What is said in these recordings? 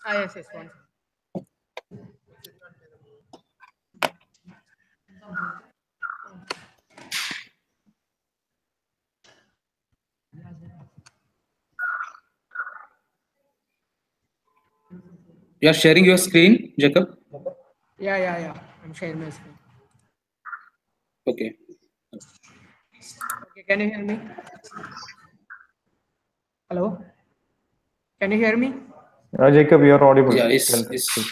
Yes, yes, one. You are sharing your screen, Jacob? Yeah. I'm sharing my screen. Okay. Okay, can you hear me? Hello? Can you hear me? Jacob, you're audible. Yeah, Tell it's speak.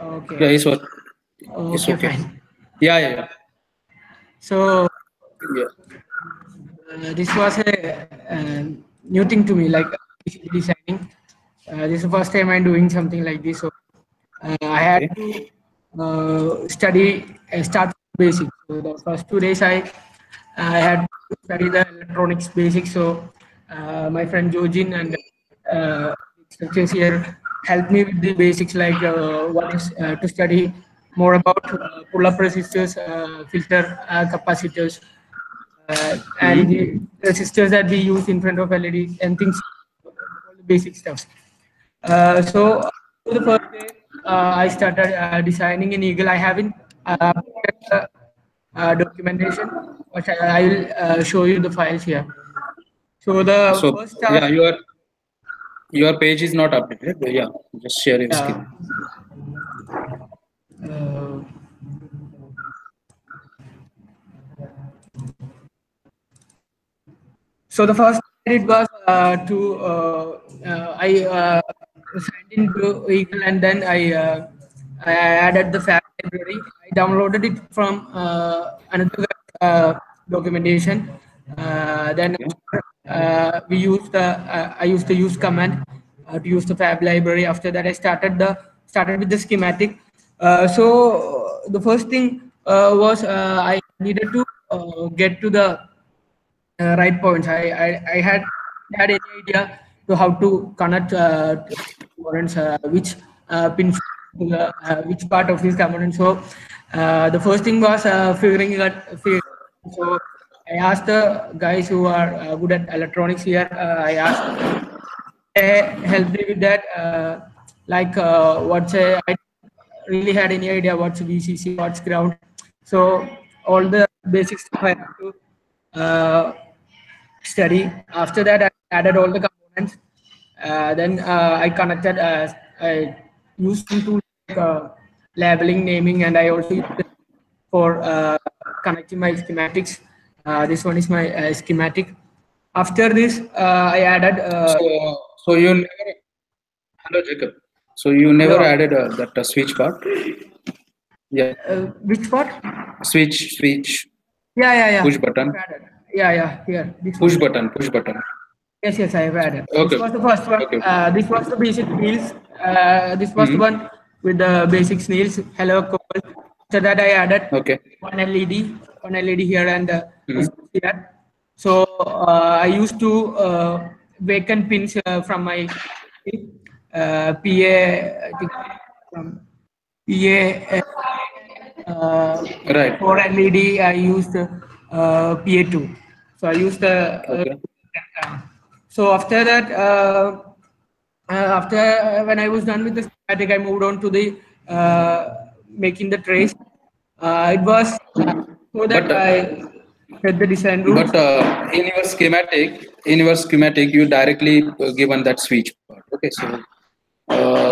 Okay. yeah, it's Okay, okay. fine. Yeah. So Yeah. this was a new thing to me, like PCB designing. This is the first time I'm doing something like this. So I had Okay. to start from basics. So the first 2 days I had to study the electronics basics. So my friend Jojin and instructors here helped me with the basics, like one is to study more about pull-up resistors, filter capacitors, and Hmm. the resistors that we use in front of LED and things, all the basic stuff. So the first day, I started designing in Eagle. I haven't put the documentation, but I will show you the files here. So the So first yeah, task, your page is not updated. Yeah, just share your uh, screen. uh, so the first I did was I signed into Eagle, and then I added the Fab library. I downloaded it from another documentation. Then Okay. we used the I used the use command to use the Fab library. After that, I started with the schematic. So the first thing was I needed to get to the right points. I had any idea to how to connect to components, which pins to which part of this component. So the first thing was figuring it out. So I asked the guys who are good at electronics here. I asked they helped me with that. Like what's a, I really had any idea what's VCC, what's ground. So all the basic stuff I have to study. After that, I added all the components. Then I connected. I used some tools like labeling, naming, and I also used it for connecting my schematics. This one is my schematic. After this, I added. So you never. Hello, Jacob. So you never Hello. added that switch part. Yeah, Which part? switch, Yeah. push button, I've added. Yeah. Here, this one. push button. Yes, I've added. This Okay. was the first one. Okay. This was the basic wheels. This was the Hmm. one with the basic snails. Hello, Cobalt. After that, I added Okay. one LED here and Hmm. resistors here. So I used to vacant pins from my PA, I think from PA Right. for LED. I used PA2. So I used the Okay. so after that, after when I was done with the schematic, I moved on to the making the trace. It was so that But I read the design rules. in your schematic, you directly given that switch part. Okay.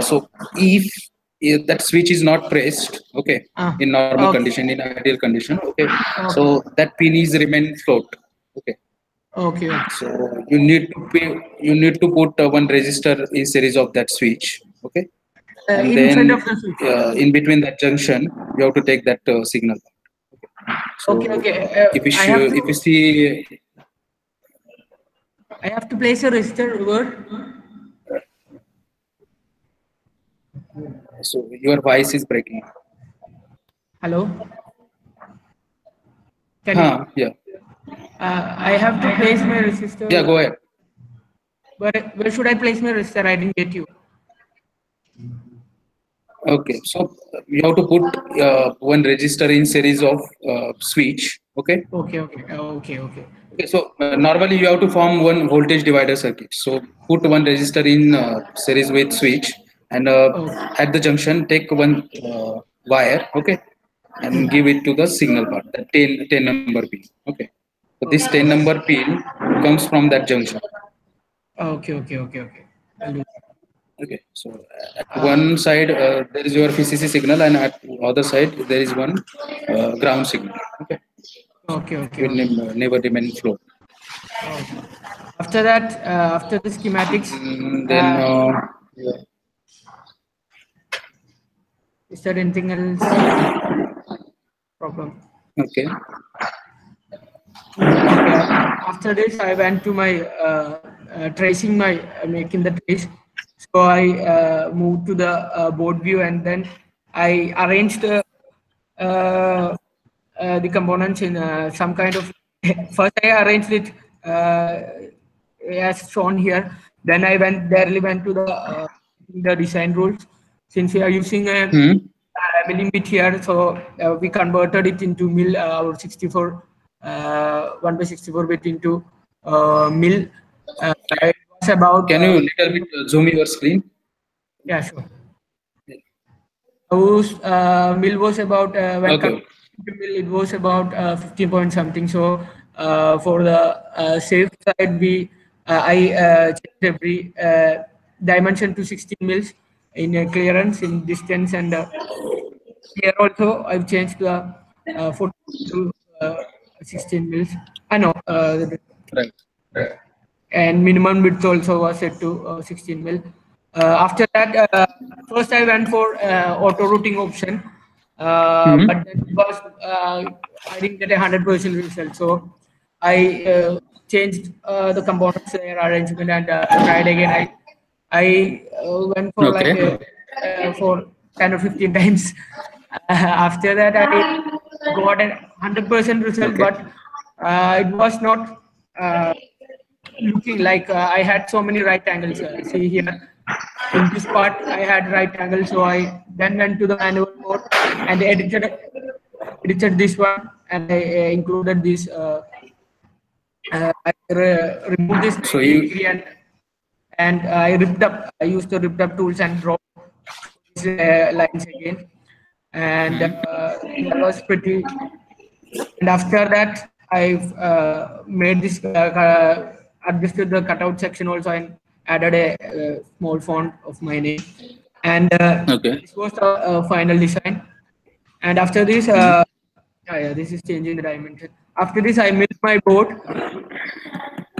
So if that switch is not pressed, okay, Ah, in normal okay, condition, in ideal condition, okay, okay, so that pin is remain float. Okay. okay. So you need to put one resistor in series of that switch. Okay. And In front then of the switch. in between that junction, you have to take that signal. So Okay. if you see, I have to place a resistor word. so your voice is breaking. Hello. Can you? Yeah. I have to place my Yeah, resistor. go ahead. Where should I place my resistor? I didn't get you. Okay, so you have to put one resistor in series of switch. Okay. Okay, so normally you have to form one voltage divider circuit. So put one resistor in series with switch. and Okay. at the junction take one wire, okay, and give it to the signal part, the 10 number pin, okay. So this 10 Okay. number pin comes from that junction. Okay. Okay. Okay. Okay. I'll do Okay, so at that. one side there is your VCC signal, and at other side there is one ground signal. Okay, Okay. Okay. will Okay. never remain flow. Okay. After that, after the schematics, Then uh, yeah. is there anything else problem? Okay, Okay. After this, I went to my tracing my making the trace. So I moved to the board view, and then I arranged the components in some kind of. First, I arranged it as shown here. Then I barely went to the design rules. Since we are using a hmm. milling bit here, so we converted it into mill our 64 1 by 64 bit into mill. It was about Can you little bit zoom your screen? yeah, sure. Whose mill was about when Okay, converted to mill, it was about 15 point something. So for the safe side, we I changed every dimension to 16 mils in clearance, in distance, and here also I've changed the 14 to 16 mils. I know, right. and minimum width also was set to 16 mil. After that, first I went for auto routing option, but then it was I didn't get 100% result. So I changed the components their arrangement and tried again. I went for like Okay, for 10 or 15 times. After that, I got a 100% result, okay, but it was not. Looking like I had so many right angles. See here, in this part I had right angles, so I then went to the manual mode and edited this one, and I included this. I removed this so 90 you degree, and I ripped up. I used the ripped up tools and draw these lines again, and that was pretty. And after that, I've made this adjusted the cutout section also, and added a small font of my name. And okay? this was the final design. And after this, yeah, this is changing the dimension. After this, I made my board,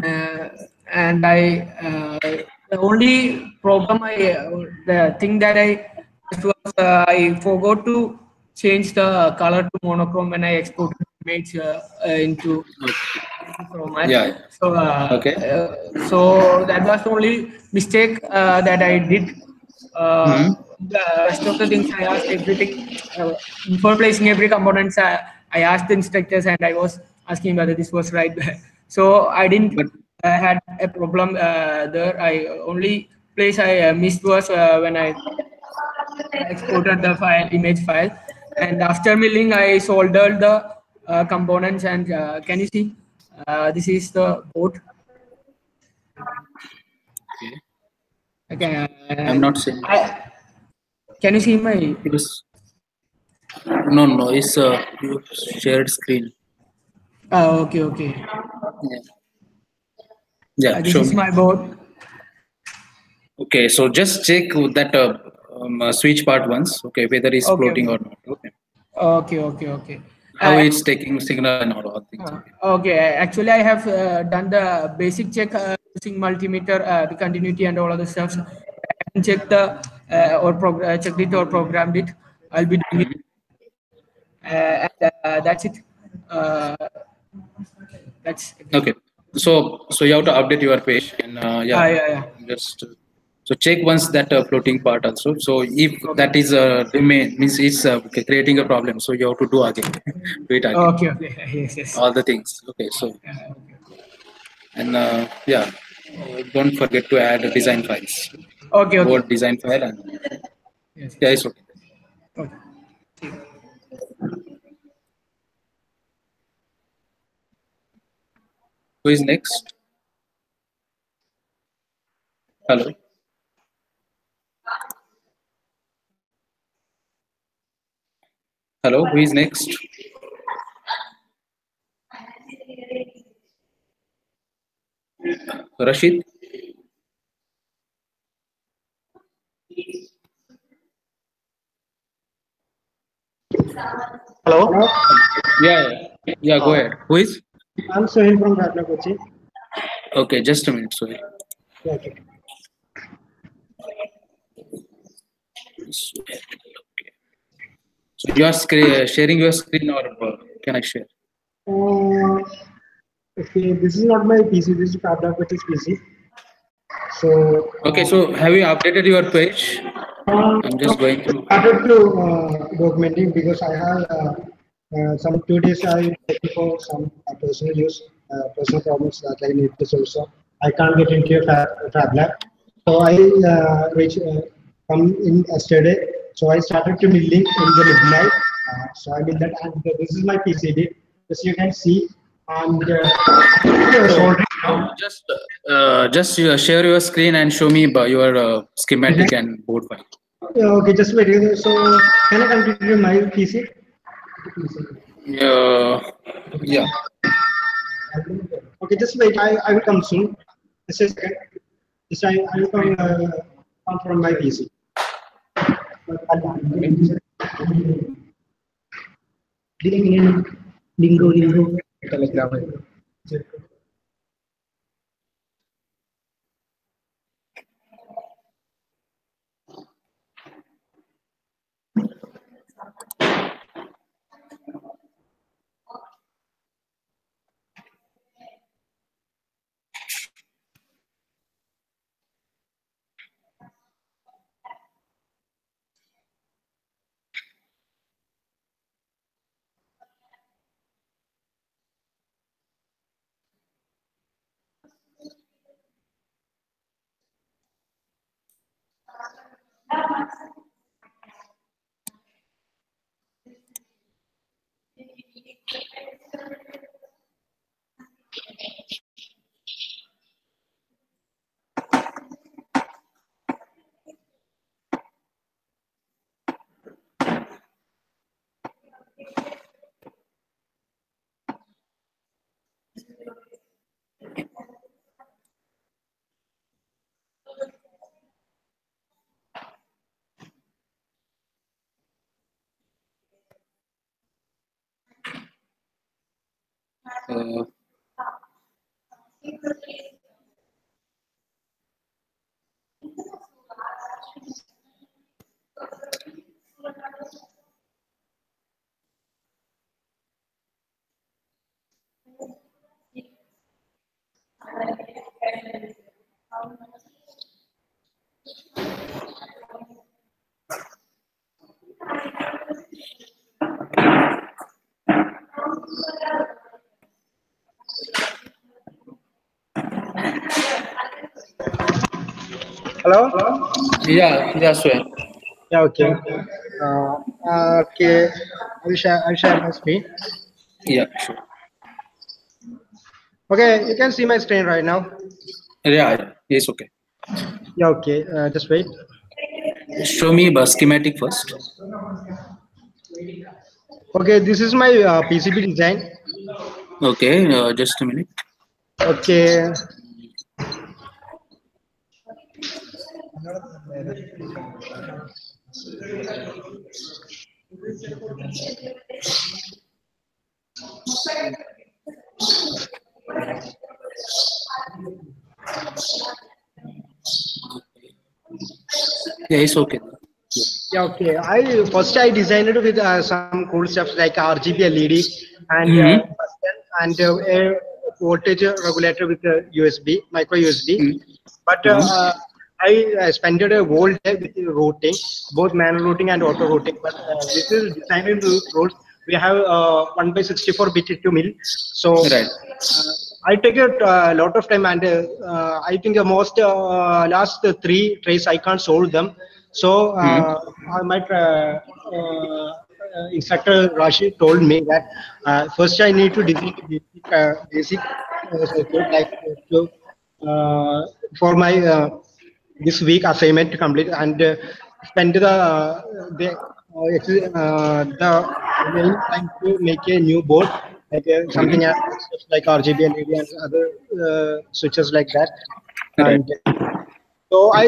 uh, and the only problem the thing that I faced was I forgot to change the color to monochrome when I exported the image into format. Yeah, yeah. So Okay. so that was the only mistake that I did. Hmm. The rest of the things I asked everything before placing every components. I asked the instructors and I was asking whether this was right. So I didn't But had a problem there. I only place I missed was when I exported the file image file, and after milling I soldered the components. And can you see? This is the board. okay. Okay, I'm not saying can you see my? it is. No, no, it's you shared screen. Okay, okay. Yeah, yeah. This Show is me. my board. Okay, so just check that switch part once. Okay, whether it's Okay, floating okay, or not. Okay, okay, okay, okay. how Uh, it's taking signal and all things. Okay. okay, actually, I have done the basic check using multimeter, the continuity and all other stuff. I haven't checked the checked it or programmed it. I'll be doing it, and that's it. Uh, that's it. Okay. So you have to update your page, and yeah, Yeah, yeah. just so check once that floating part also. So if Okay, that is remain means it's creating a problem, so you have to do again, do it again, okay, okay. Yes, yes. all the things. Okay. So Okay, and yeah, don't forget to add design files, okay, okay. board design file, and Yes, yeah, yes. it's okay. Okay. Who is next? Hello. Hello, who is next? Rashid? Hello, Yeah, go ahead. Who is? I'm Sohil from FabAcademy. Okay, just a minute, sorry. Yeah, okay. So you are sharing your screen, or can I share? Uh, okay, this is not my PC. This is FabAcademy's PC. So Okay, so have you updated your page? I'm just going I through. started to documenting because I have some 2 days I taken for some personal use, personal problems that I need to solve. So I can't get into a Fab Lab. So I come in yesterday. So I started to milling in the midnight. So I mean that, and this is my PCB, as you can see, and So soldering down. just share your screen and show me your schematic and board file. Okay, just wait. So can I continue my PC? Yeah. Okay, just wait. I will come soon. Just a second. Just I will come from my PC. Lingo. Telegram. Uh, Hello. yeah, sure. Yeah. Okay. Okay. I will share my screen. Yeah, sure. Okay, you can see my screen right now. Yeah, yes, okay. Yeah. Okay. Just wait. Show me the schematic first. Okay, this is my PCB design. Okay, just a minute. Okay. Yeah, it's okay. Yeah, okay. I designed it with some cool stuff like RGB LED and Mm-hmm. a voltage regulator with USB, micro USB. But Mm-hmm. I spent a whole day with routing, both manual routing and auto routing. But with this design rules, we have 1 by 64 bit to mill. So Right. I take a lot of time, and I think most last three trays I can't solve them. So Mm-hmm. my instructor Rashid told me that first I need to design a basic circuit like to, for my this week assignment to complete and spend the trying to make a new board, like something like RGB LED and other switches like that. Right. And so I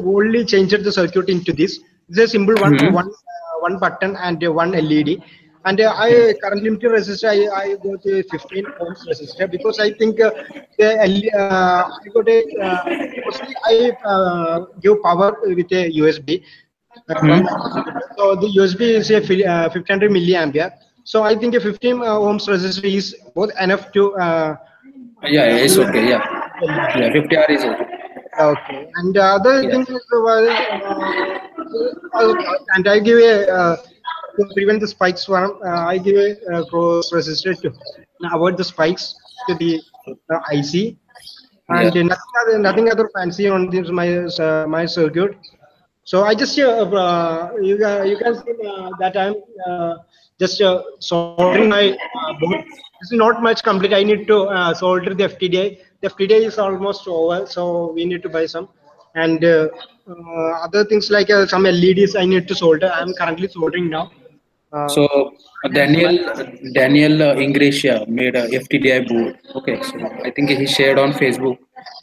only changed the circuit into this. It's a simple one button and one LED. And I current limited resistor, I got a 15 ohms resistor because I think I got a mostly I give power with a USB. So the USB is a 1500 milliampere. So I think a 15 ohms resistor is both enough to Yeah, it's okay. Yeah, yeah, 50R is okay. okay. And the other Yeah. thing is, and I give a to prevent the spikes from, I give a cross resistor to avoid the spikes to the IC, Yeah. and nothing other fancy on this my circuit. So I just you can see that I'm just soldering my board. This is not much complete. I need to solder the FTDI. The FTDI is almost over, so we need to buy some. And other things like some LEDs I need to solder. I'm currently soldering now. Uh, So Daniel Ingracia made a FTDI board. Okay, so I think he shared on Facebook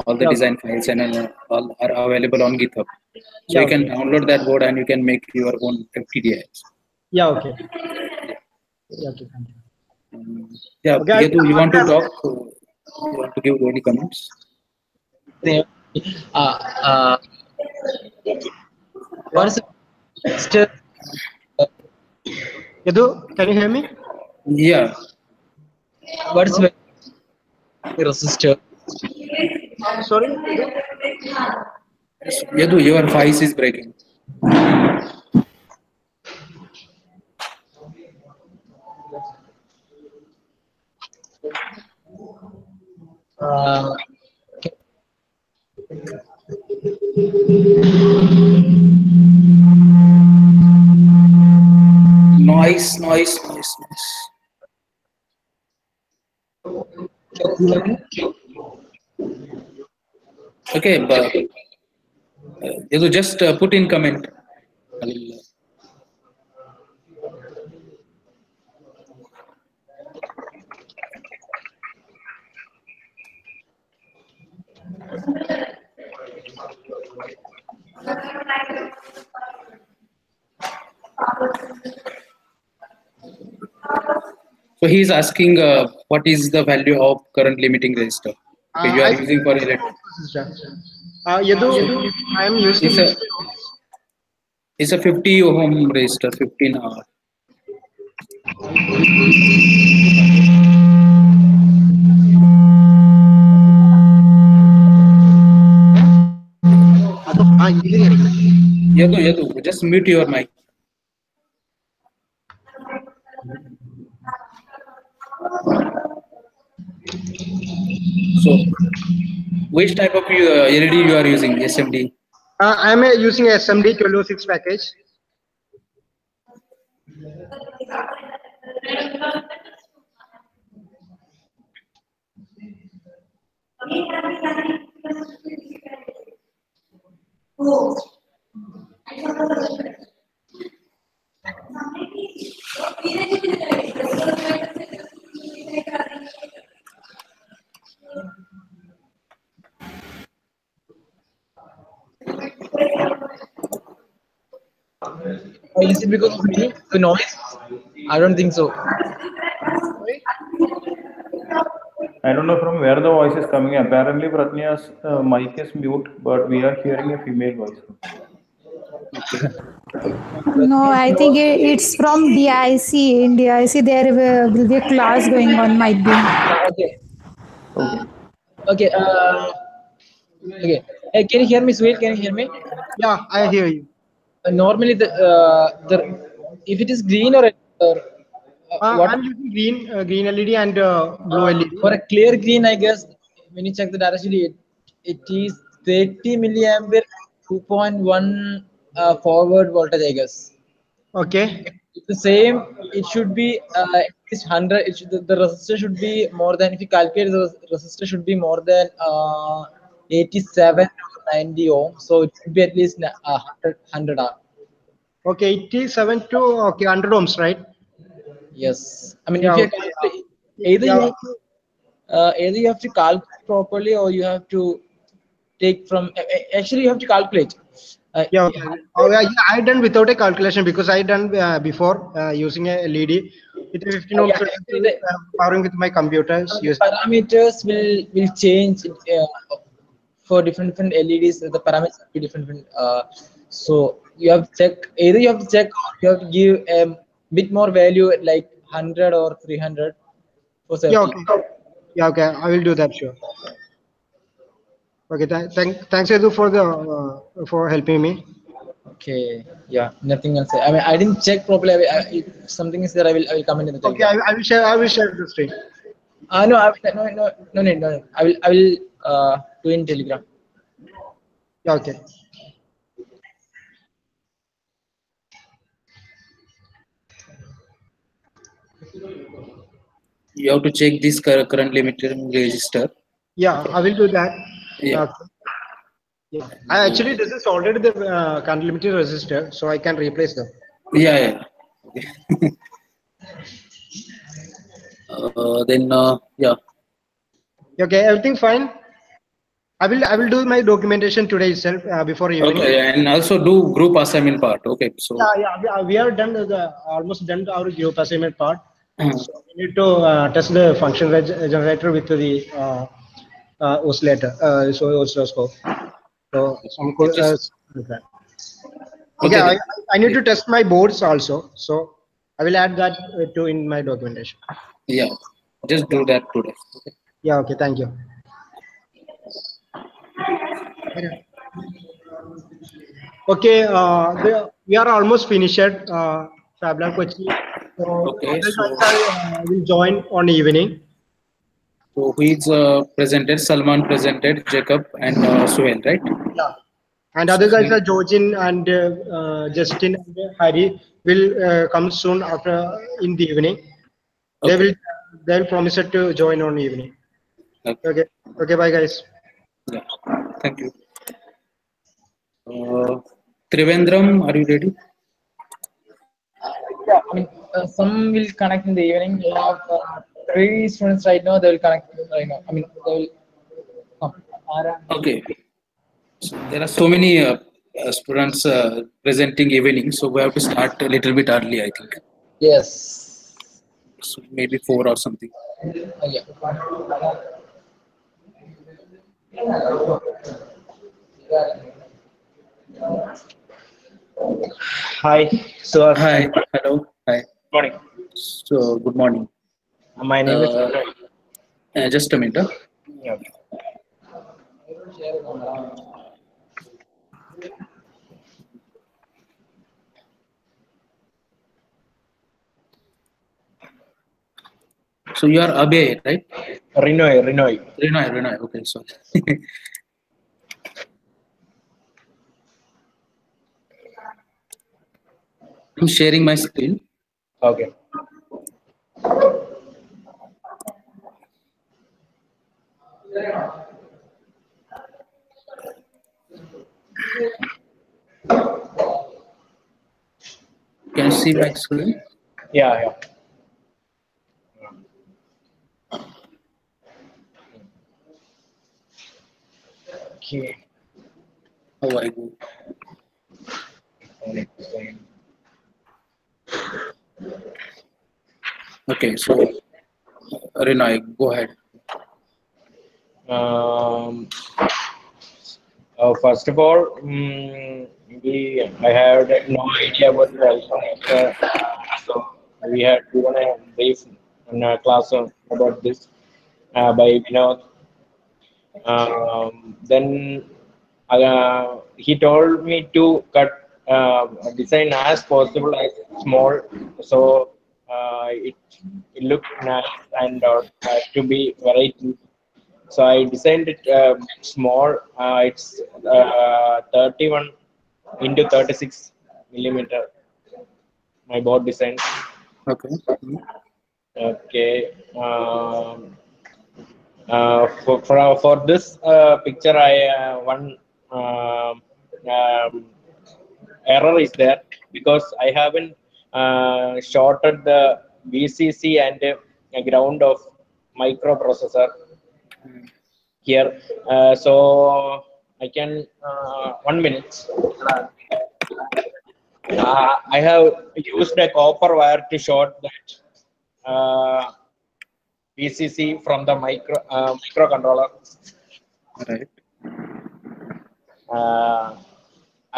all the yeah, design files and all are available on GitHub. So yeah, you can okay. download that board and you can make your own FTDIs. Yeah, okay. Yeah, okay. Thank you. Yeah, Okay, Yadu, you want to talk? You want to give any comments? uh, uh, what's the Yadu, can you hear me? Yeah. what's the resistor? Sorry. Yadu, your voice is breaking. Uh, Noise. Okay, but Yadu, just put in comment. So he is asking what is the value of current limiting resistor? Okay, you I are think using for it's electric. resistor. Yadu, I am using It's a 60 ohms. it's a 50 ohm resistor, 15 hour. Yadu, just mute your mic. So, which type of LED you are using? SMD. I am using SMD 1206 package. is it because of me? The noise? I don't think so. I don't know from where the voice is coming. Apparently, Pratnya's mic is mute, but we are hearing a female voice. No, I think it's from DIC. In DIC, there will be a class going on, might be. Okay. Okay. Okay. Okay. Hey, can you hear me, Sweet? Can you hear me? Yeah, I hear you. Normally, the if it is green or what I'm using green LED and blue LED. for a clear green, I guess when you check the direction, it is 30 milliampere, 2.1 forward voltage, I guess. Okay. It's the same. It should be at least 100. The resistor should be more than, if you calculate, the resistor should be more than 87 or 90 ohm. So it should be at least 100 R. Okay, 87 to 100 ohms, right? Yes. I mean, Yeah. if you Okay. calculate, either Yeah. you have to either you have to calculate properly, or you have to take from. Actually, you have to calculate. Yeah. Okay. Oh, yeah, I done without a calculation because I done before using a LED. With 15 Yeah, ohms actually, powering with my computers. the parameters will change for different LEDs. The parameters will be different. So you have to check, either you have to check, or you have to give a bit more value at like 100 or 300 for Yeah. safety. Okay. Yeah. Okay. I will do that. Sure. Okay. Thanks, Edu, for the for helping me. Okay, yeah, nothing else. I mean, I didn't check properly. If something is there, I will comment in the Okay. Telegram. I will share the screen. No, no. I will do in Telegram. Yeah. Okay. You have to check this current limit register. Yeah. I will do that. Yeah. Yeah. Actually, this is already the unlimited resistor, so I can replace them. Yeah. Yeah. Okay. Then yeah. Okay. Everything fine. I will do my documentation today itself before evening. Okay, and also do group assignment part. Okay, so Yeah. We are done almost done our group assignment part. uh, So we need to test the function generator with the oscillator, oscilloscope. So some cool. just Okay. Okay. okay then. I need to test my boards also. So I will add that to in my documentation. Yeah, just Yeah. do that today. Okay. Yeah. Okay. Thank you. Okay, we are almost finished FabLab Kochi. So Okay, other guys will join on evening. so who is presented? Salman presented, Jacob and Suhail, right? Yeah. And other guys Suhail. are Georgin and Justin and Harry will come soon after in the evening. They Okay. will they'll promise it to join on evening. Okay. Okay. Okay. Bye, guys. Yeah. Thank you. Trivendram, are you ready? Yeah, I mean, some will connect in the evening. We have 3 students right now. They will connect right now. I mean, they will come. Okay. So there are so many students presenting evening, so we have to start a little bit early, I think. Yes. So maybe 4 or something. Yeah. Hi, so Hi. Hello. Hi. morning. So good morning. My name is Uh, just a minute. yeah. So you are Abe, right? Rinoy. Renoy. Okay, sorry. I'm sharing my screen. Okay. Can you see my screen? Yeah. Okay. How I go? Okay, so Renoy, go ahead. Um, First of all, I had no idea about the iPhone. So we had given a brief class about this by Vinod. Then he told me to cut design as possible as small, so it looked nice and to be variety. So I designed it small. It's 31 into 36 millimeter. My board design. Okay. Mhm. Okay. For this picture, I one um, error is there because I haven't shorted the VCC and ground of microprocessor here. So I can 1 minute. I have used a copper wire to short that VCC from the microcontroller. Right.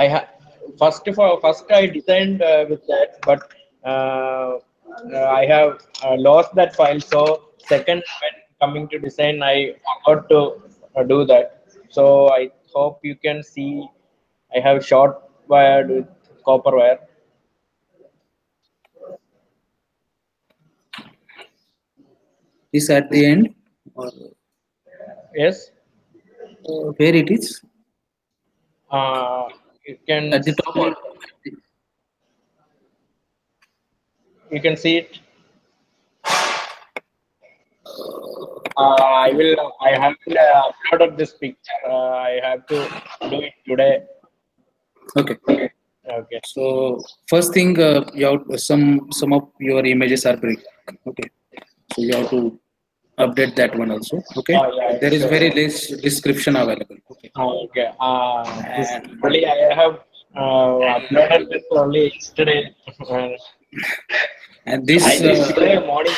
I have first I designed with that, but I have lost that file. So second, when coming to design, I forgot to do that. So I hope you can see I have short wired with copper wire. Is at the end or Yes. where it is? You can At the top or you can see it. I have uploaded this picture. I have to do it today. okay. Okay. So first thing, you have some of your images are break. Okay. So you have to update that one also. Okay. Oh, yeah, There is sure. very less description available. Okay. Okay. This only I have uploaded this only yesterday. And this. I did today morning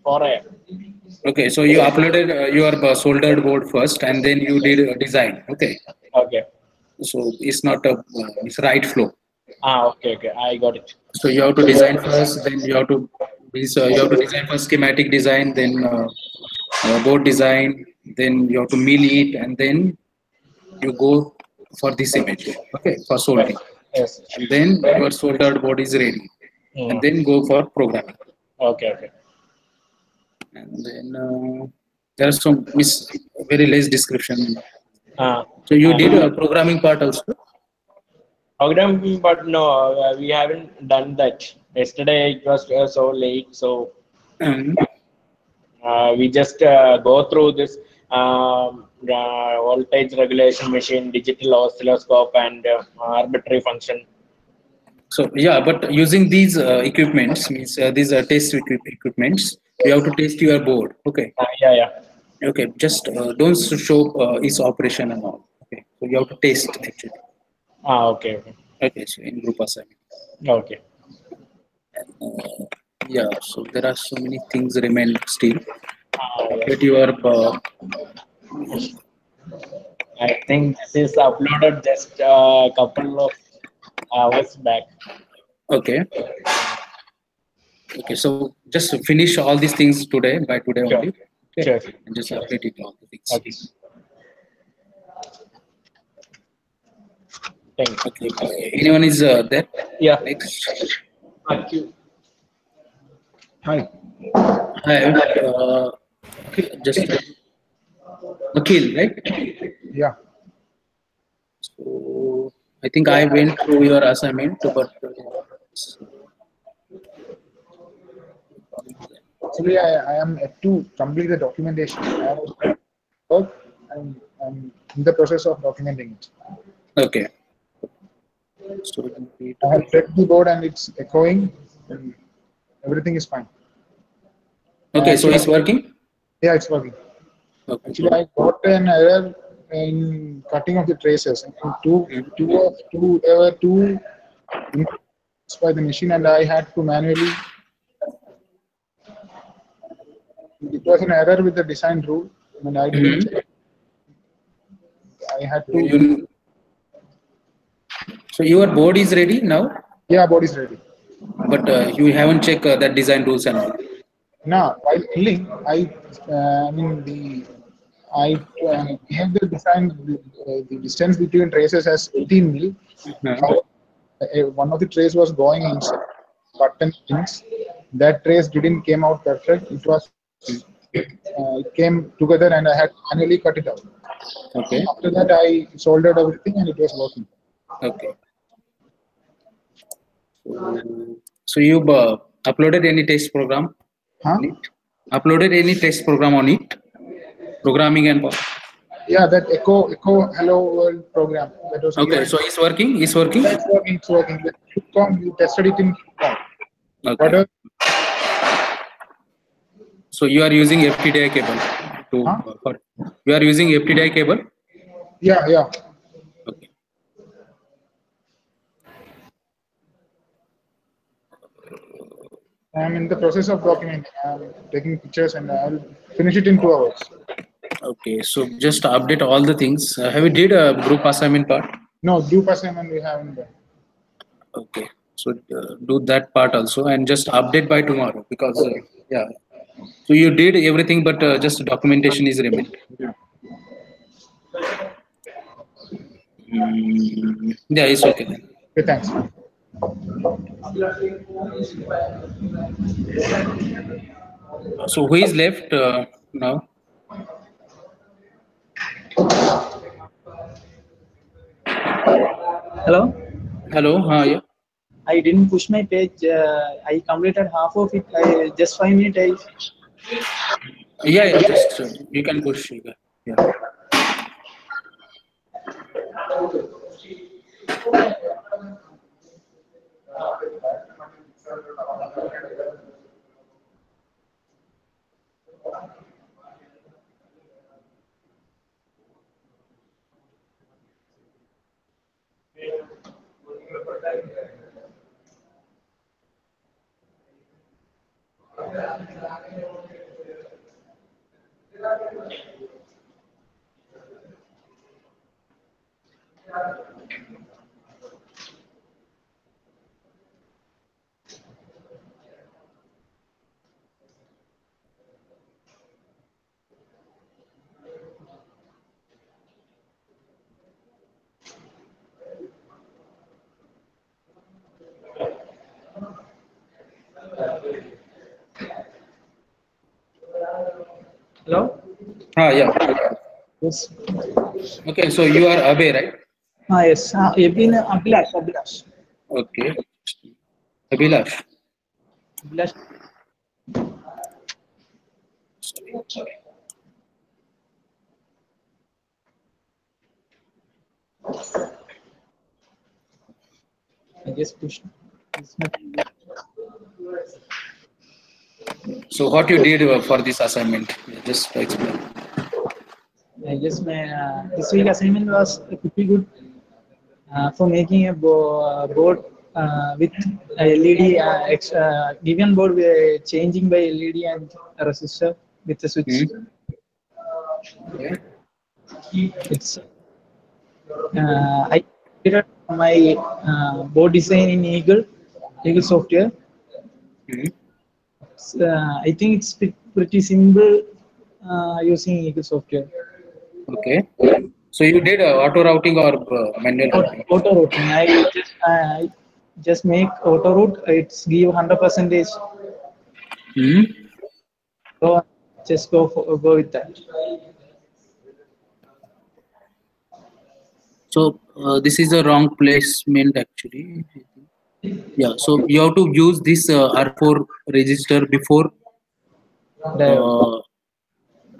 4 a.m. Okay. So you uploaded your soldered board first, and then you did a design. Okay. Okay. So it's not a it's right flow. Okay. Okay. I got it. So you have to design first, then you have to design first schematic design, then board design, then you have to mill it, and then you go for this image, okay, for soldering, Yes. and then your soldered board is ready, and then go for programming, Okay. Okay. and then there are some very less description. So you did a programming part also. Program, but no, we haven't done that. Yesterday it was so late, so Um, we just go through this voltage regulation machine, digital oscilloscope, and arbitrary function. so yeah, but using these equipments means these test equipments, you have to test your board. Okay. Yeah, yeah. Okay, just don't show its operation and all. Okay, so you have to taste actually. Okay, okay. Okay, so in group assignment. Okay. Yeah, so there are so many things remain still. Yes. But you are I think this is uploaded just a couple of hours back. okay. Okay, so just finish all these things today by today Sure. only. Okay, Sure. and just update it all the things. Okay. Thank you. Okay. Anyone is there? Yeah. Next. Thank you. Hi. Hi. Okay, just Akhil, right? Yeah. So I think I went through your assignment, but Actually, I am yet to complete the documentation. I have work and I'm in the process of documenting it. okay. So I have checked the board and it's echoing and everything is fine. okay, so it's working. Yeah, it's working. Okay. Actually, I got an error in cutting of the traces. There were two inputs by the machine, and I had to manually. It was an error with the design rule, and I didn't check. I had to. So your board is ready now, Yeah, board is ready. but you haven't checked that design rules and all. Now, while filling, I gave the design the distance between traces as 18 mil. One of the trace was going inside button pins. That trace didn't came out perfect. It came together, and I had manually cut it out. Okay. After that, I soldered everything, and it was working. Okay. So you uploaded any test program? Huh? On it? Uploaded any test program on it? Programming and all? Yeah, that echo hello world program that was Okay, given. so it's working. It's working. It's working. It's working. The QCOM, we tested it in QCOM. Okay. Whatever. So you are using FTDI cable to Huh? you are using FTDI cable. Yeah, yeah. Okay. I'm in the process of documenting. I'm taking pictures and I'll finish it in 2 hours. Okay. So just update all the things. Have you did a group assignment part? No, group assignment we haven't done. Okay. So do that part also and just update by tomorrow because yeah. So you did everything, but just documentation is remained. Yeah. Yeah, it's okay then. Okay, thanks. So who is left now? Hello. Hello. Yeah. I didn't push my page. I completed half of it. I just 5 minutes. Yeah. Just you can push. Yeah. Hello. Yeah. Yes. Okay. So you are away, right? Yes. Abhilash. Abhilash. Okay. Abhilash. Abhilash. I just pushed. It's not. So what you did for this assignment? Just explain. I guess my this week assignment was pretty good for making a board with a LED given board we're changing by LED and a resistor with a switch. Okay. It's I did my board design in Eagle software. I think it's pretty simple using Eagle software. Okay. So you did auto routing or manual routing? Auto routing. I just make auto route. It's give 100%. So just go with that. So this is the wrong placement actually. Yeah. So you have to use this R4 register before Diode.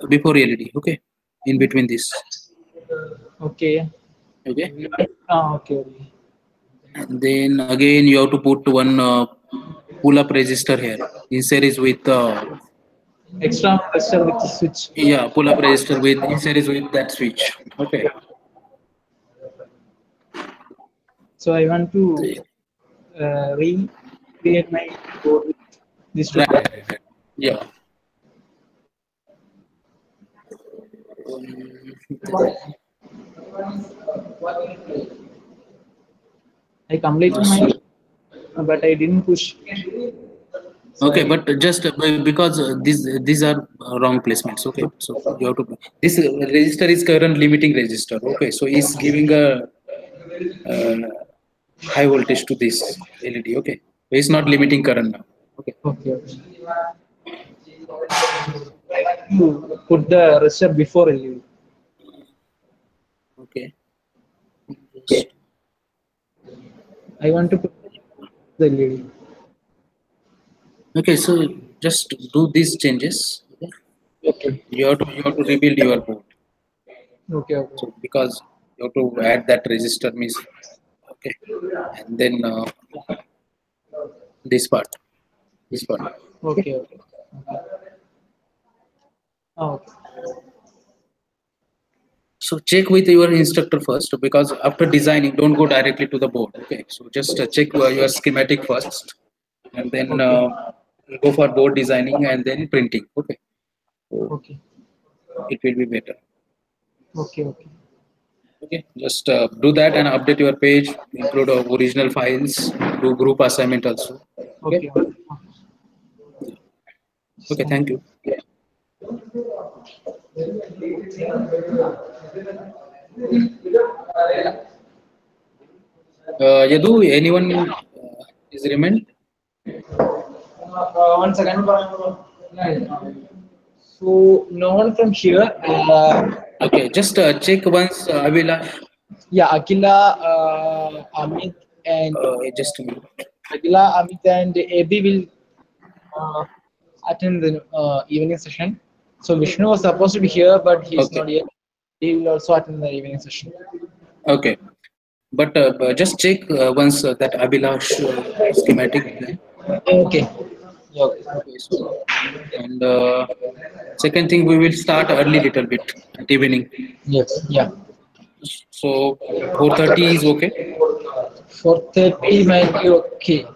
LED. Okay. In between this. Okay. Okay. Okay. And then again you have to put one pull-up resistor here in series with Extra resistor with the switch. yeah, pull-up resistor with in series with that switch. Okay. So I want to recreate my board with this two. Right. Yeah. I completed my, but I didn't push. So Okay, but just because these are wrong placements. Okay, so you have to this register is current limiting register. Okay, so it's giving a high voltage to this LED. Okay, it's not limiting current now. Okay. Okay. You put the resistor before LED. Okay. Just, I want to put the LED. okay, so just do these changes. Okay. Okay. You have to rebuild your board. Okay, okay, So because you have to add that register means okay, and then this part, this part. okay, okay. Okay. So check with your instructor first because after designing, don't go directly to the board. Okay, so just check your schematic first, and then Okay. go for board designing and then printing. Okay, so Okay. it will be better. Okay. Okay. Okay, just do that and update your page. Include original files. Do group assignment also. Okay. Okay. Okay. Okay. Thank you. Yadu, anyone is remained? One second. So no one from here. Okay, just check once. Abhilash. Yeah, Akila, Amit, and Just a minute. Akila, Amit, and AB will uh, attend the evening session. So Vishnu was supposed to be here, but he's Okay. not here. He will also attend the evening session. Okay, but just check once that Abhilash schematic. Okay. Yeah. Okay, so and second thing, we will start early little bit at evening. Yes. Yeah. So 4:30 is okay. 4:30 might be okay.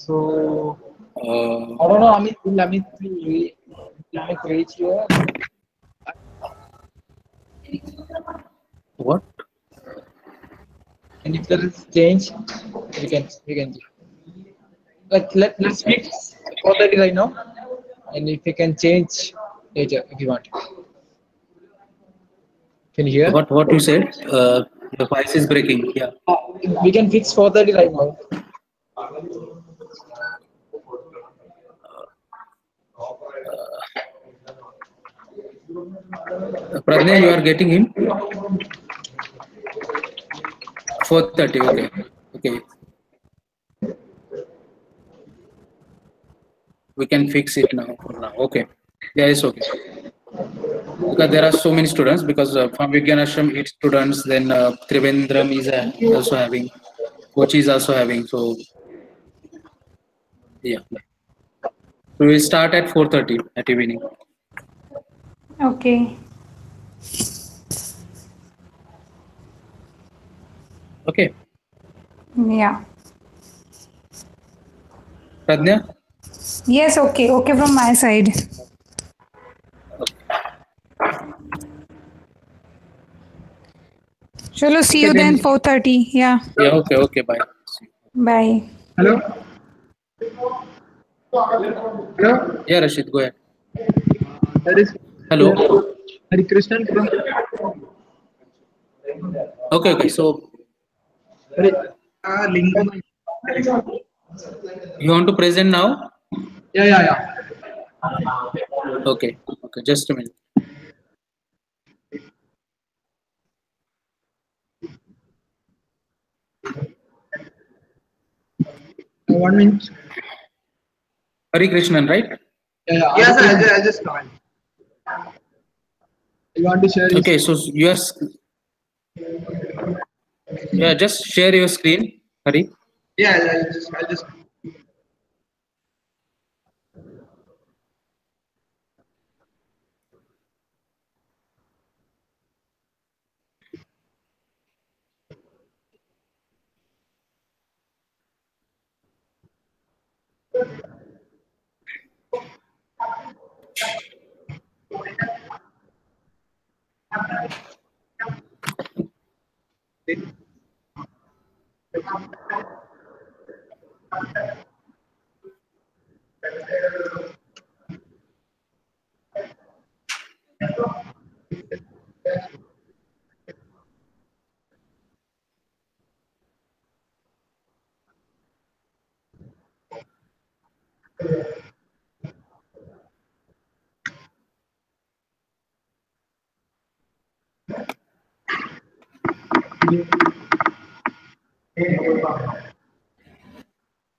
So I don't know. Amit reach here, What? and if there is change, we can do. Let's fix 4:30 right now, and if we can change later if you want. Can you hear? What you said? The voice is breaking. Yeah. We can fix 4:30 right now. Pradnya, you are getting him? 4:30. Okay. Okay. We can fix it now. For now. Okay. Yeah, it's okay. Because there are so many students. Because from Vigyanashram, 8 students. Then Trivendram is also having. Kochi is also having. So yeah. So we start at 4:30 at evening. Okay. Okay. Yeah. Pradnya? Yes, okay. Okay from my side. Chalo, see you then 4:30. Yeah. Yeah, okay, okay, bye. Bye. Hello? Hello? Yeah, Rashid, go ahead. That is Hello. Hari Krishnan from Okay, okay. So Lingam. you want to present now? Yeah. Okay, okay. Just a minute. One minute. Hari Krishnan, right? Yeah. Yes, I'll just comment. You want to share this? Okay, so yeah, just share your screen, Hari. Yeah, I'll just.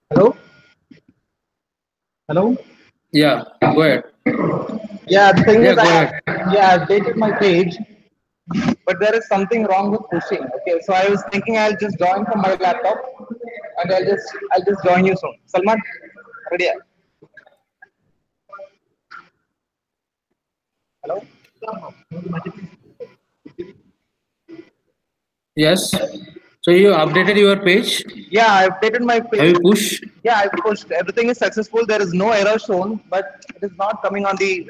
Hello? Hello? Yeah, go ahead. Yeah, the thing Yeah, is, go ahead. I updated my page. but there is something wrong with pushing. Okay, so I was thinking I'll just join from my laptop, and I'll just join you soon. Salman, ready? Hello. Yes. So you updated your page? Yeah, I updated my Have page. you pushed? Yeah, I pushed. Everything is successful. There is no error shown, but it is not coming on the.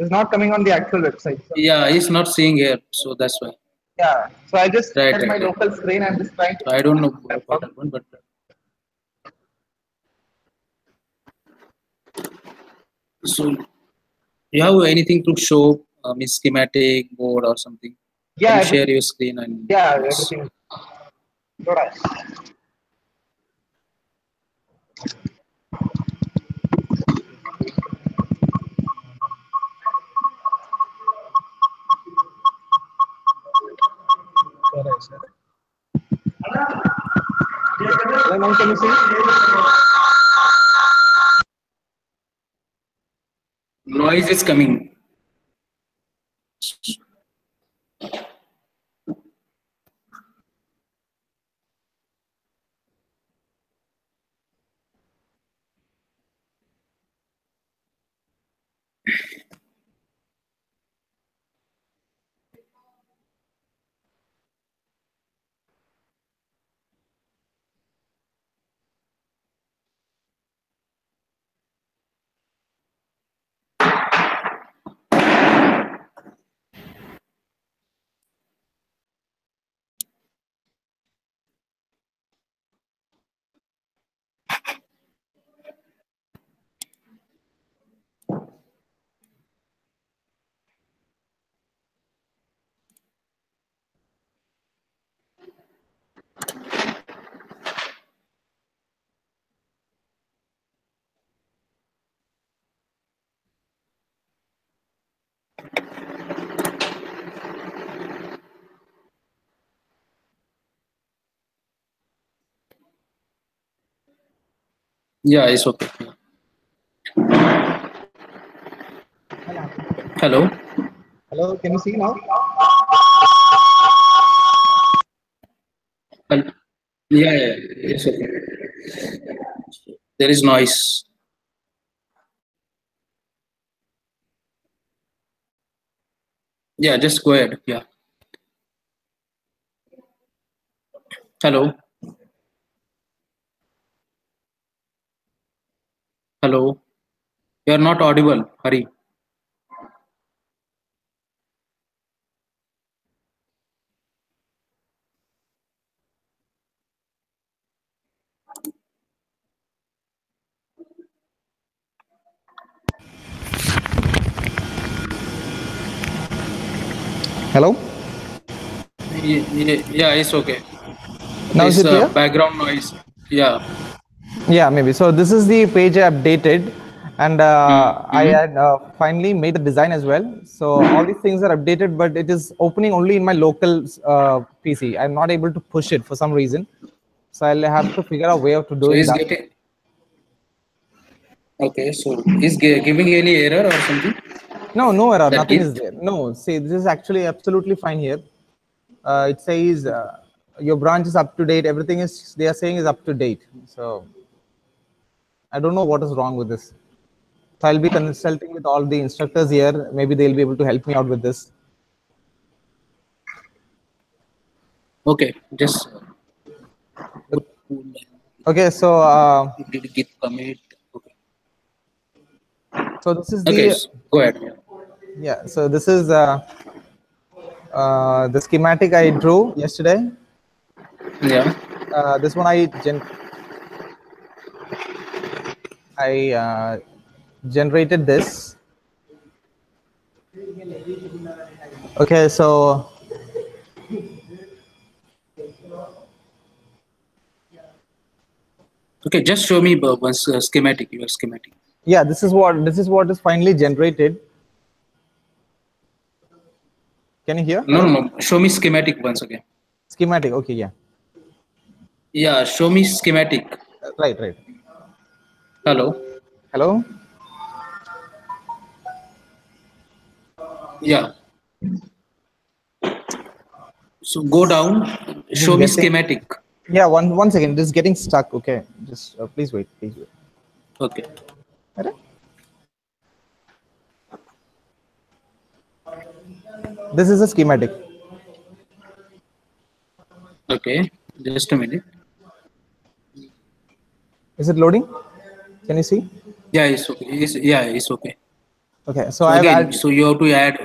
It's not coming on the actual website. So, Yeah, it's not seeing here, so that's why. yeah, so I just Right, had my right, right. local screen. I'm just trying So I don't know to. what happened, but so you have anything to show schematic board or something? Can Yeah, you share your screen and yeah, let's. everything. Alright. Now can you see? Noise is coming. Yeah, it's okay. Hello. Hello, can you see now? Hel- Yeah, yeah, it's okay. There is noise. Yeah, just go ahead. Yeah. Hello. Hello. You are not audible. Hurry. Hello. Yeah, it's okay. Now is It's it clear? background noise. Yeah. Yeah, maybe. So this is the page I updated, and I Mm-hmm. had finally made the design as well. So all these things are updated, but it is opening only in my local PC. I'm not able to push it for some reason. So I'll have to figure out a way of to So doing he's that. getting. Okay, so is giving any error or something? No, no error. That Nothing is Git? there. No, see, this is actually absolutely fine here. It says your branch is up to date. Everything is they are saying is up to date. So I don't know what is wrong with this. So I'll be consulting with all the instructors here. Maybe they'll be able to help me out with this. Okay, just Okay, so did Git commit? Okay. so this is Okay, the go ahead. yeah. So this is the schematic I drew yesterday. Yeah. This one I generated this. Okay, so Okay, just show me once schematic. Your schematic. yeah, this is what is finally generated. Can you hear? No, Hello? no, no. Show me schematic once again. Schematic. Okay, yeah. Yeah, show me schematic. Right, right. Hello. Hello? Yeah. So go down, This show is me getting, schematic. yeah, one second. This is getting stuck. Okay, just please wait. Please wait. Okay. This is a schematic. Okay. Just a minute. Is it loading? Can you see? Yeah, it's okay. It's okay. Okay, so So I've again, added. so you have to add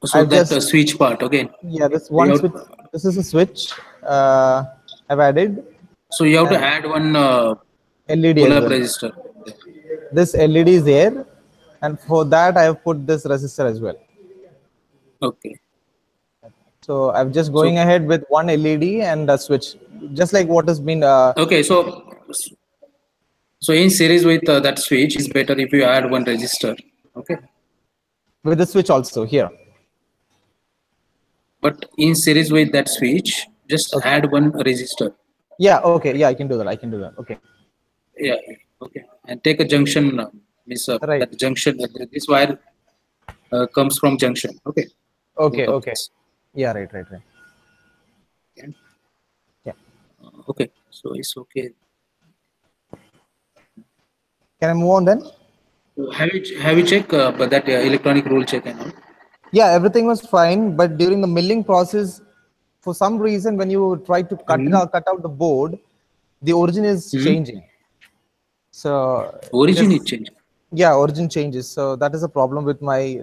so I've that just, switch part again. yeah, this You one have, switch. This is a switch. I've added so you have to add one LED as pull-up well. resistor. This LED is there, and for that I have put this resistor as well. Okay. So I'm just So going ahead with one LED and a switch, just like what has been. okay. So in series with that switch is better if you add one resistor. Okay. With the switch also here. But in series with that switch, just Okay. add one resistor. Yeah. Okay. Yeah, I can do that. I can do that. Okay. Yeah. Okay. And take a junction. Means Right. that junction. This wire comes from junction. Okay. Okay. Both of Okay. this. Yeah. Right. Right. Right. Okay. Yeah. Okay. So it's okay. Can I move on then? Have you checked but that electronic rule check and all? Yeah, everything was fine, but during the milling process, for some reason, when you try to cut out the board, the origin is changing. So Origin just, is changing. yeah, origin changes. So that is a problem with my.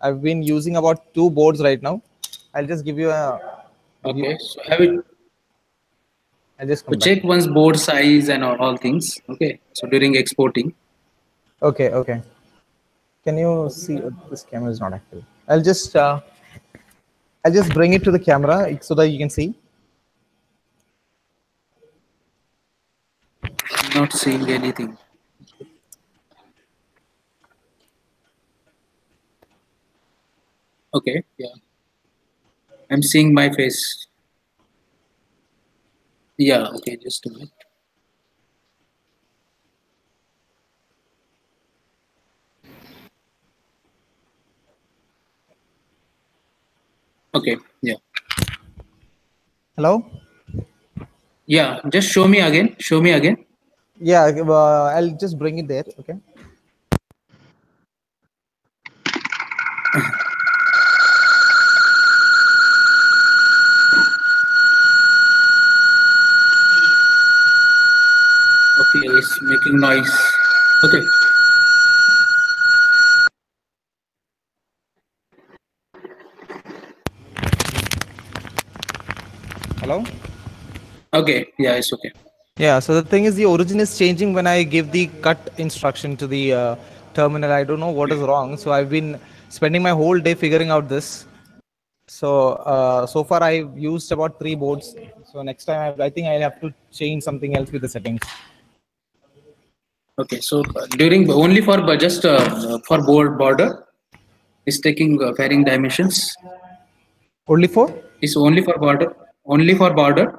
I've been using about 2 boards right now. I'll just give you a. Okay. So have it. I'll just So come back. check one's board size and all things. Okay. So during exporting. Okay. Okay. Can you see? This camera is not active. I'll just bring it to the camera so that you can see. I'm not seeing anything. Okay. Yeah. I'm seeing my face. Yeah. Okay. Just a minute. Okay. Yeah. Hello. Yeah. Just show me again. Show me again. Yeah, I'll just bring it there. Okay. Okay. It's making noise. Okay. Hello. Okay. Yeah. It's okay. Yeah. So the thing is, the origin is changing when I give the cut instruction to the terminal. I don't know what is wrong. So I've been spending my whole day figuring out this. So so far I've used about 3 boards. So next time I think I'll have to change something else with the settings. Okay. So during only for just for board border is taking varying dimensions. Only for? It's only for border. Only for border.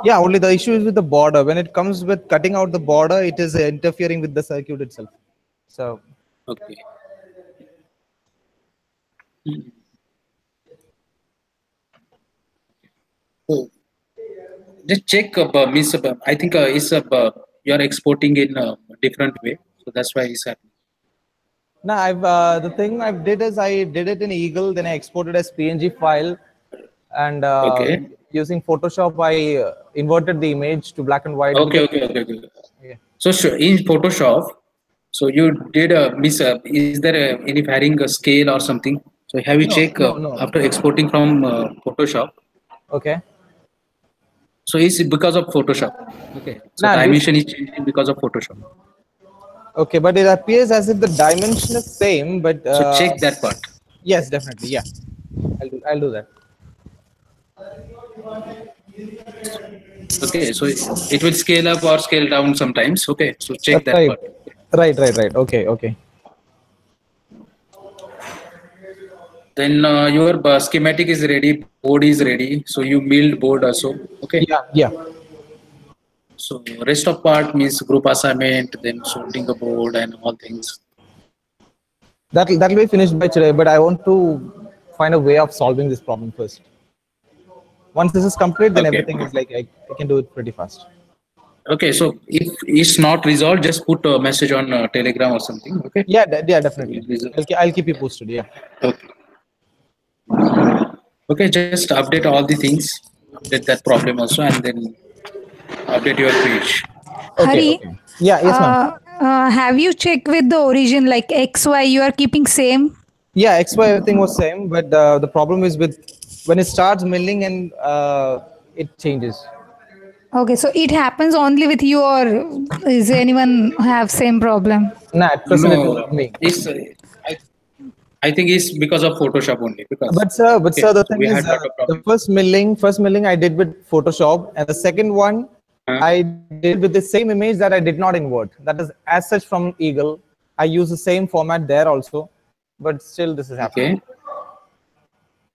Yeah, only the issue is with the border. When it comes with cutting out the border, it is interfering with the circuit itself. So okay. So just check. Miss, I think it's you're exporting in a different way, so that's why it's happening. now I've the thing I did is I did it in Eagle, then I exported as PNG file, and Okay. using Photoshop I inverted the image to black and white. Okay. Yeah. So in Photoshop, so you did a miss. Is there any varying scale or something? So have you checked No. after exporting from Photoshop? Okay. So it's because of Photoshop. Okay. So Nah, dimension is changing because of Photoshop. Okay, but it appears as if the dimension is same, but So check that part. yes, definitely, yeah. I'll do that. Okay, so it will scale up or scale down sometimes. Okay, so check that Right. part. Right. Okay. Then your schematic is ready, board is ready. So you milled board also. Okay. Yeah. So rest of part means group assignment, then sorting the board and all things. That'll be finished by today, but I want to find a way of solving this problem first. Once this is complete, then Okay. everything is like I can do it pretty fast. Okay, so if it's not resolved, just put a message on Telegram or something. Okay. Yeah, yeah, So definitely. we'll resolve. I'll keep you posted. Yeah. Okay. Okay, just update all the things, update that problem also, and then update your page. Okay. Hari, Okay. Yeah. Yes, ma'am. have you checked with the origin like XY you are keeping same? Yeah, XY everything was same, but the problem is with when it starts milling and it changes. Okay, so it happens only with you or is anyone have same problem? Nah, at present it is No, with me. it's I, I think it's because of Photoshop only. Because But sir, okay, the so thing we is, had lot of the problems. first milling I did with Photoshop, and the second one I did with the same image that I did not invert. That is as such from Eagle. I use the same format there also, but still this is happening. Okay.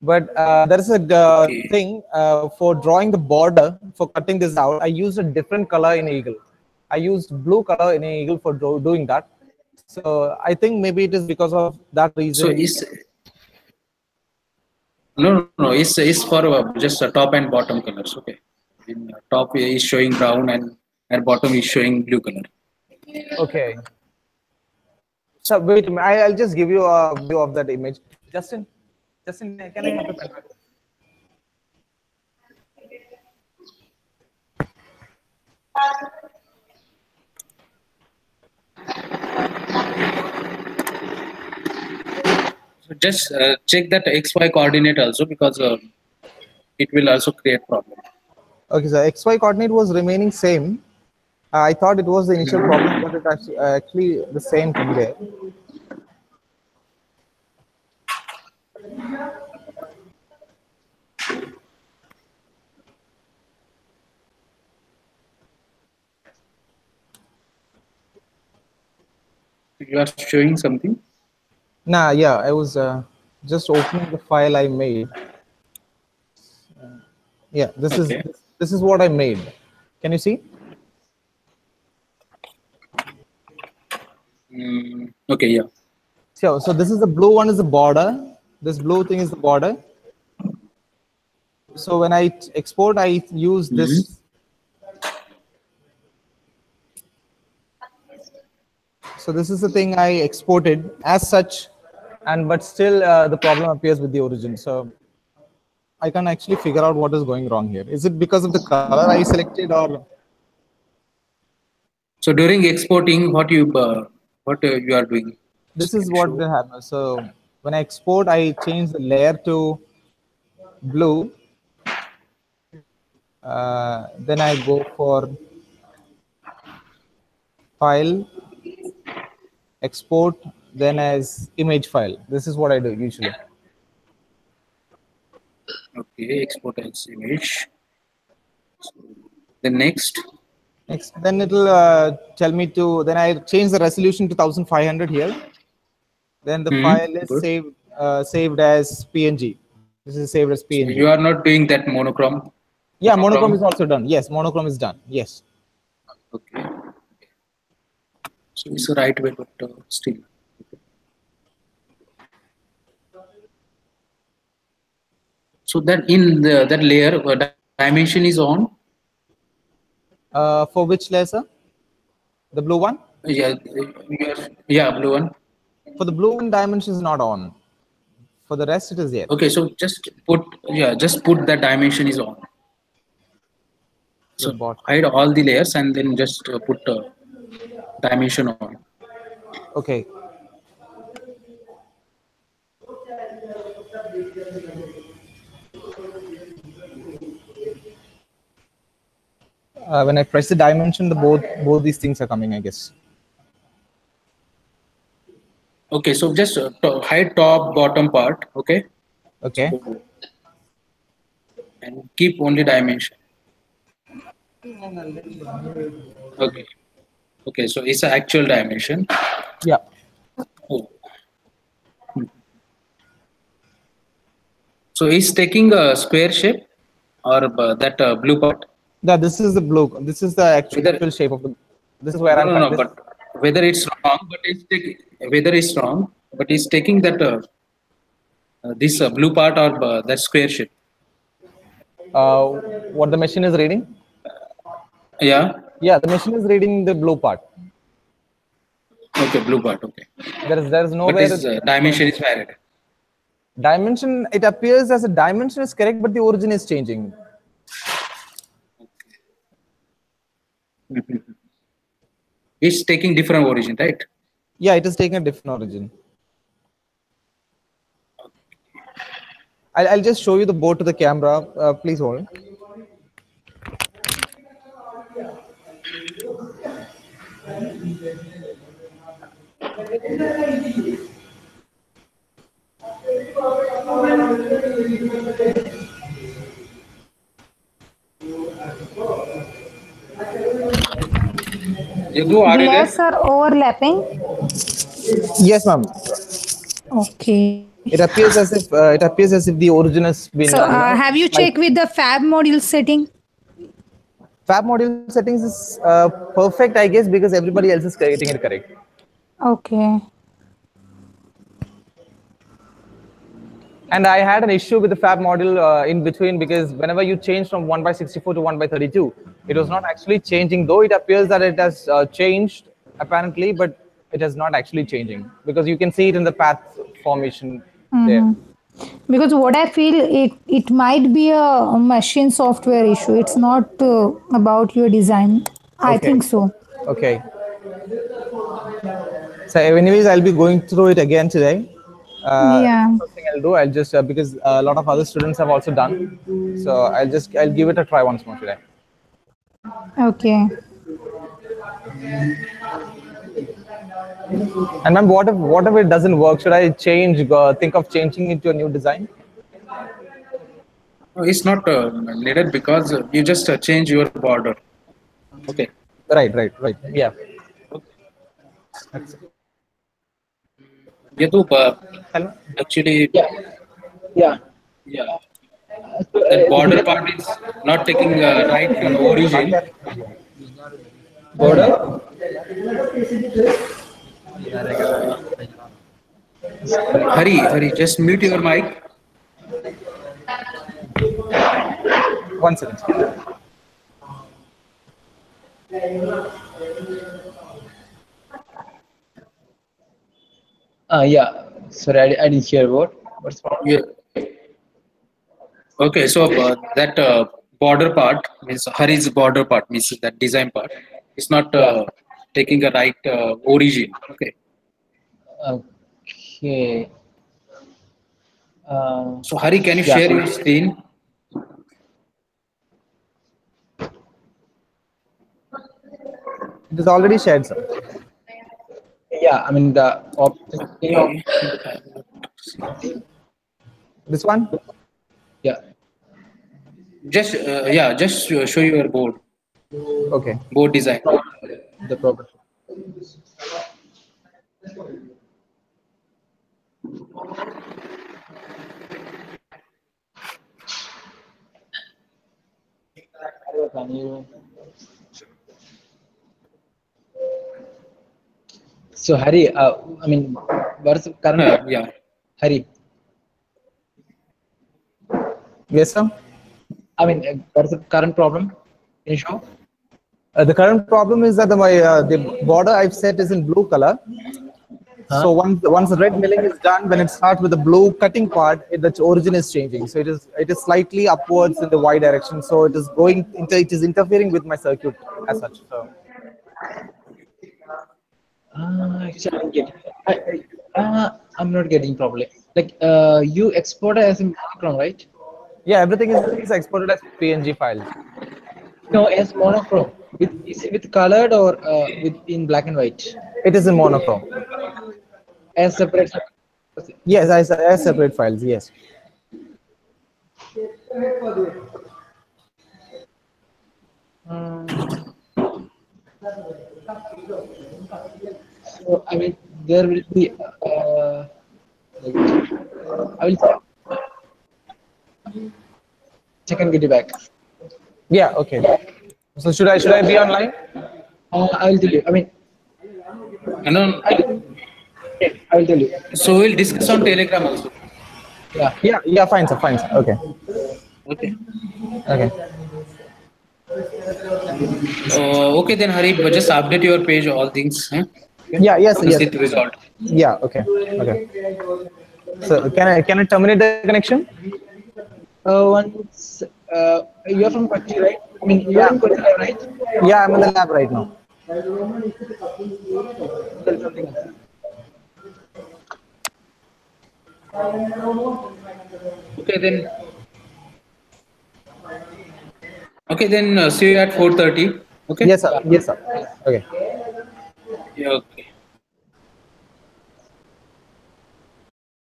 But there is a Okay. thing for drawing the border for cutting this out. I used a different color in Eagle. I used blue color in Eagle for doing that. So I think maybe it is because of that So reason. it's no, it's for just top and bottom colors. Okay. In top is showing brown and bottom is showing blue color. Okay. So wait a minute. I'll just give you a view of that image. Justin, can I have the pen? So just check that XY coordinate also, because it will also create problem. Okay, so XY coordinate was remaining same. I thought it was the initial problem, but it actually the same thing there. You are showing something. Nah, yeah, I was just opening the file I made. Yeah, Okay. this is what I made. Can you see? Okay, yeah. So this is the blue one is the border. This blue thing is the border. So when I export, I use this. So this is the thing I exported as such, and but still the problem appears with the origin. So I can actually figure out what is going wrong here. Is it because of the color I selected, or? So during exporting, what you are doing? This is what will happen. So when I export, I change the layer to blue. Then I go for file, export, then as image file. This is what I do usually. Okay, export as image. So then next. Then it'll tell me to. Then I change the resolution to 1500 here. Then the file is Good. saved as PNG. This is saved as PNG. So you are not doing that monochrome. Yeah, monochrome is also done. Yes, monochrome is done. Yes. Okay. So it's the right way, but still. Okay. So that in that layer, dimension is on. For which layer, sir? The blue one? Yeah, yeah, blue one. For the blue one, dimension is not on. For the rest, it is there. Okay, so just put that dimension is on. So hide all the layers and then just put dimension on. Okay. When I press the dimension, both these things are coming, I guess. Okay, so just hide top bottom part. Okay. Okay. So, and keep only dimension. Okay. Okay, so it's an actual dimension. Yeah. Oh. So it's taking a square shape or that blue part. Yeah, this is the blue. This is the actual shape of the. This is where I'm. No, but whether it's wrong, but it's taking that. This blue part or that square shape? What the machine is reading? Yeah. Yeah, the machine is reading the blue part. Okay, blue part. Okay. There is But nowhere. this dimension is varied. Dimension, it appears as a dimension is correct, but the origin is changing. It's taking different origin, right? Yeah, it is taking a different origin. I'll just show you the board to the camera. Please hold. Yadu, are you there? Glass are overlapping. Yes, ma'am. Okay. It appears as if the origin has been. So have you checked with the fab module setting? Fab module settings is perfect, I guess, because everybody else is getting it correct. Okay. And I had an issue with the fab module in between, because whenever you change from 1/64 to 1/32, it was not actually changing, though it appears that it has changed apparently, but it is not actually changing, because you can see it in the path formation there. Because what I feel, it might be a machine software issue. It's not about your design. I Okay. think so. Okay. So anyways, I'll be going through it again today. Yeah. First thing I'll do, I'll just because a lot of other students have also done, so I'll give it a try once more today. Okay. And ma'am, what if it doesn't work? Should I change? Think of changing it to a new design? No, it's not needed because you just change your border. Okay. Right. Yeah. Yadu, Hello. actually, Yeah. yeah, that border part is not taking right origin. Border. Hurry, just mute your mic. One second. Yeah. Sorry, I didn't hear what's wrong. Yeah. Okay, so that border part means Hari's border part means that design part is not taking a right origin. Okay. Okay. So Hari, can you Yeah. share your screen? It is already shared, sir. Yeah, I mean the option. Okay. This one? Yeah. Just show your board. Okay. Board design. The program. Can you? So Hari, I mean, what's the current? Yeah. Hari, Yes, sir. I mean, what's the current problem? Can you show? The current problem is that the border I've set is in blue color. So once the red milling is done, when it starts with the blue cutting part, the origin is changing. So it is slightly upwards in the y direction. So it is interfering with my circuit as such. So Actually, I don't get it. I'm not getting probably. Like you export it as a monochrome, right? yeah, everything is exported as PNG files. No, as monochrome. Is it with colored or with in black and white? It is in monochrome. As separate. Yes, as separate files. Yes. So I mean, there will be. I will check and get you back. Yeah. Okay. So should I be online? I will tell you. I mean, And I will tell you. so we'll discuss on Telegram also. Yeah, fine, sir. Fine, sir. Okay. Okay. Okay. Okay, then Hari, but just update your page, all things. Huh? Okay. Yeah, yes, Once yes. it resolved. Yeah, okay. Okay. So can I terminate the connection? Once you're from Kochi, right? I mean, you're Yeah. in Kochi, right? Yeah, I'm in the lab right now. Tell something else. Okay, then. Okay, then see you at 4:30. Okay. Yes, sir. Yes, sir. Okay. Yeah.